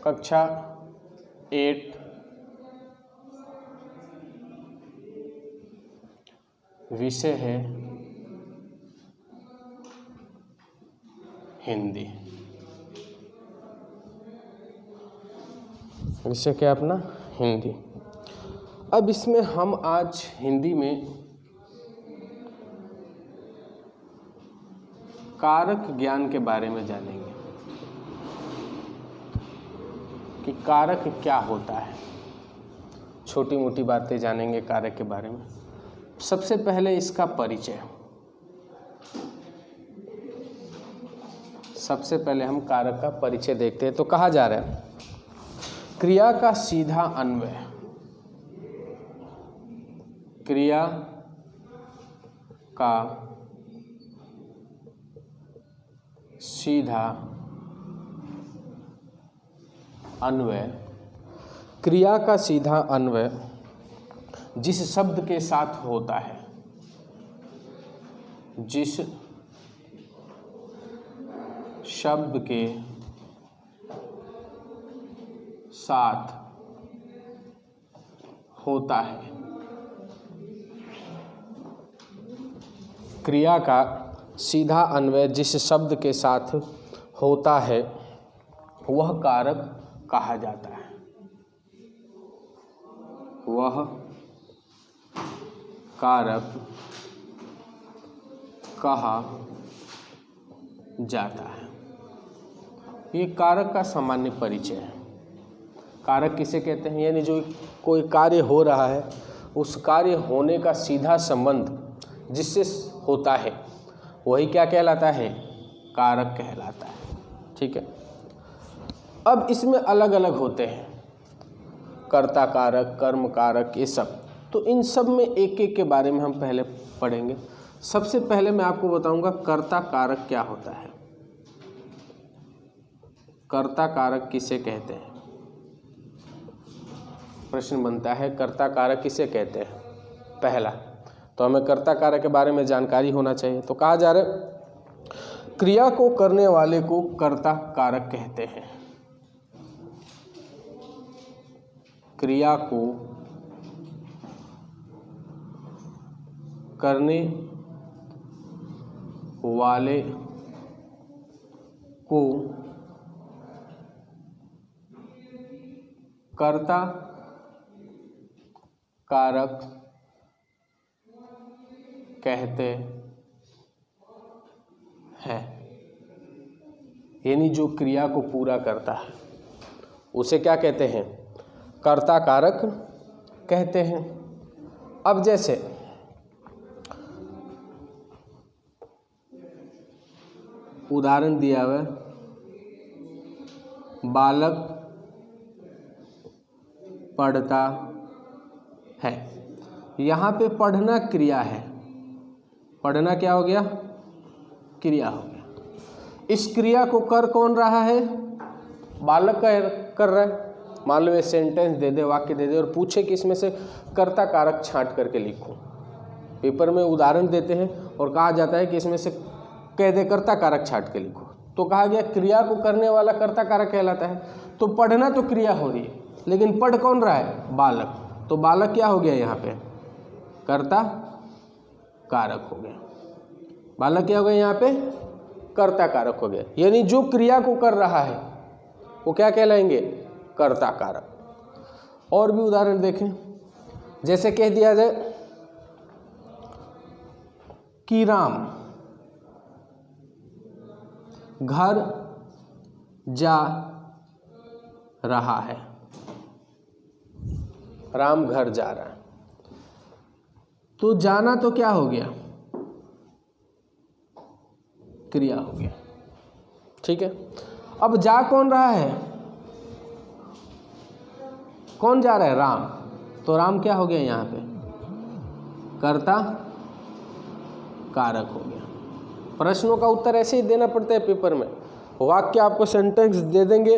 कक्षा 8 विषय है हिंदी। विषय क्या अपना हिंदी। अब इसमें हम आज हिंदी में कारक ज्ञान के बारे में जानेंगे कि कारक क्या होता है। छोटी मोटी बातें जानेंगे कारक के बारे में। सबसे पहले इसका परिचय। सबसे पहले हम कारक का परिचय देखते हैं। तो कहा जा रहा है क्रिया का सीधा अन्वय। क्रिया का सीधा अन्वय। क्रिया का सीधा अन्वय जिस शब्द के साथ होता है, जिस शब्द के साथ होता है, क्रिया का सीधा अन्वय जिस शब्द के साथ होता है वह कारक कहा जाता है। वह कारक कहा जाता है। ये कारक का सामान्य परिचय है। कारक किसे कहते हैं? यानी जो कोई कार्य हो रहा है उस कार्य होने का सीधा संबंध जिससे होता है वही क्या कहलाता है? कारक कहलाता है। ठीक है। अब इसमें अलग अलग होते हैं, कर्ता कारक, कर्म कारक, ये सब। तो इन सब में एक एक के बारे में हम पहले पढ़ेंगे। सबसे पहले मैं आपको बताऊंगा कर्ता कारक क्या होता है। कर्ता कारक किसे कहते हैं? प्रश्न बनता है कर्ता कारक किसे कहते हैं? पहला तो हमें कर्ता कारक के बारे में जानकारी होना चाहिए। तो कहा जा रहा है क्रिया को करने वाले को कर्ता कारक कहते हैं। क्रिया को करने वाले को कर्ता कारक कहते हैं। यानी जो क्रिया को पूरा करता है उसे क्या कहते हैं? कर्ता कारक कहते हैं। अब जैसे उदाहरण दिया हुआ, बालक पढ़ता है। यहाँ पे पढ़ना क्रिया है। पढ़ना क्या हो गया? क्रिया हो गया। इस क्रिया को कर कौन रहा है? बालक कर रहा है। मान लो ये सेंटेंस दे दे, वाक्य दे दे और पूछे कि इसमें से कर्ता कारक छांट करके लिखो। पेपर में उदाहरण देते हैं और कहा जाता है कि इसमें से कह दे कर्ता कारक छांट के लिखो। तो कहा गया क्रिया को करने वाला कर्ता कारक कहलाता है। तो पढ़ना तो क्रिया हो रही है, लेकिन पढ़ कौन रहा है? बालक। तो बालक क्या हो गया? यहाँ पे कर्ता कारक हो गया। बालक क्या हो गया? यहाँ पे कर्ता कारक हो गया। यानी जो क्रिया को कर रहा है वो क्या कहलाएंगे? कर्ता कारक। और भी उदाहरण देखें। जैसे कह दिया जाए कि राम घर जा रहा है। राम घर जा रहा है। तो जाना तो क्या हो गया? क्रिया हो गया। ठीक है। अब जा कौन रहा है? कौन जा रहा है? राम। तो राम क्या हो गया? यहाँ पे कर्ता कारक हो गया। प्रश्नों का उत्तर ऐसे ही देना पड़ता है पेपर में। वाक्य आपको सेंटेंस दे देंगे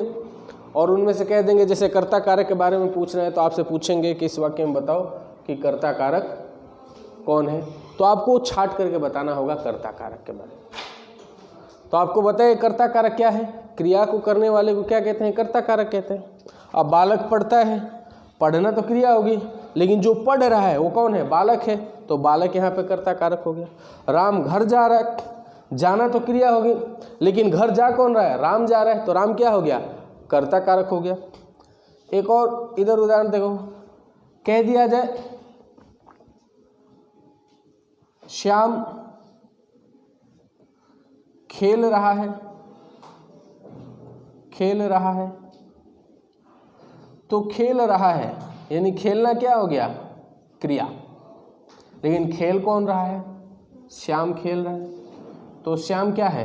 और उनमें से कह देंगे, जैसे कर्ता कारक के बारे में पूछना है तो आपसे पूछेंगे कि इस वाक्य में बताओ कि कर्ता कारक कौन है। तो आपको छाट करके बताना होगा कर्ता कारक के बारे में। तो आपको बताइए कर्ता कारक क्या है? क्रिया को करने वाले को क्या कहते हैं? कर्ता कारक कहते हैं। अब बालक पढ़ता है, पढ़ना तो क्रिया होगी, लेकिन जो पढ़ रहा है वो कौन है? बालक है, तो बालक यहाँ पे कर्ता कारक हो गया। राम घर जा रहा है, जाना तो क्रिया होगी, लेकिन घर जा कौन रहा है? राम जा रहा है, तो राम क्या हो गया? कर्ता कारक हो गया। एक और इधर उदाहरण देखो, कह दिया जाए श्याम खेल रहा है, खेल रहा है, तो खेल रहा है यानी खेलना क्या हो गया? क्रिया। लेकिन खेल कौन रहा है? श्याम खेल रहा है, तो श्याम क्या है?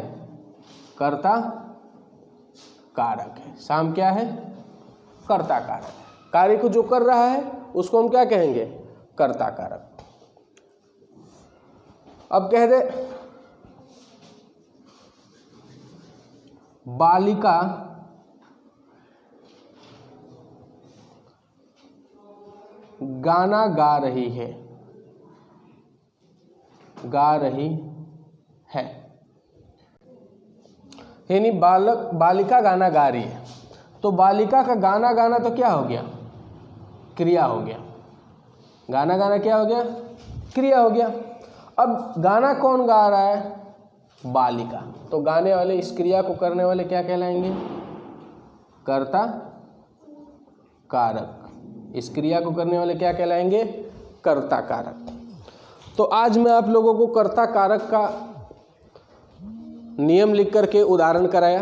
कर्ता कारक है। श्याम क्या है? कर्ता कारक है। कार्य को जो कर रहा है उसको हम क्या कहेंगे? कर्ता कारक। अब कह दे बालिका गाना गा रही है, गा रही है, यानी बालिका गाना गा रही है, तो बालिका का गाना गाना तो क्या हो गया? क्रिया हो गया। गाना गाना क्या हो गया? क्रिया हो गया। अब गाना कौन गा रहा है? बालिका। तो गाने वाले, इस क्रिया को करने वाले क्या कहलाएंगे? कर्ता कारक। इस क्रिया को करने वाले क्या कहलाएंगे? कर्ता कारक। तो आज मैं आप लोगों को कर्ता कारक का नियम लिख करके उदाहरण कराया।